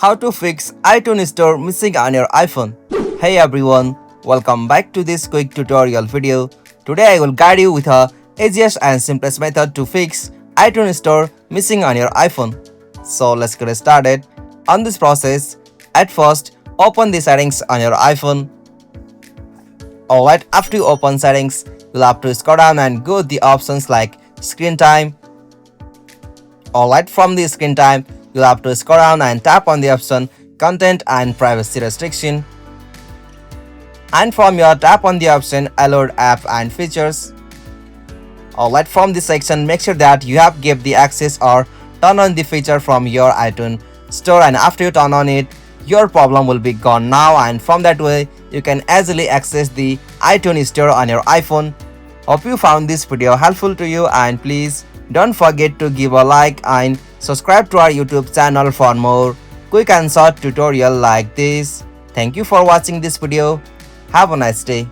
How to fix iTunes Store missing on your iPhone. Hey everyone, welcome back to this quick tutorial video. Today I will guide you with a easiest and simplest method to fix iTunes Store missing on your iPhone. So let's get started. On this process, at first open the settings on your iPhone. Alright, after you open settings, you'll have to scroll down and go to the options like screen time. Alright, from the screen time, you'll have to scroll down and tap on the option content and privacy restriction. And from here, tap on the option allowed app and features. Alright, from this section, make sure that you have give the access or turn on the feature from your iTunes store, and after you turn on it, your problem will be gone now, and from that way you can easily access the iTunes store on your iPhone. Hope you found this video helpful to you, and please don't forget to give a like and subscribe to our YouTube channel for more quick and short tutorial like this. Thank you for watching this video. Have a nice day.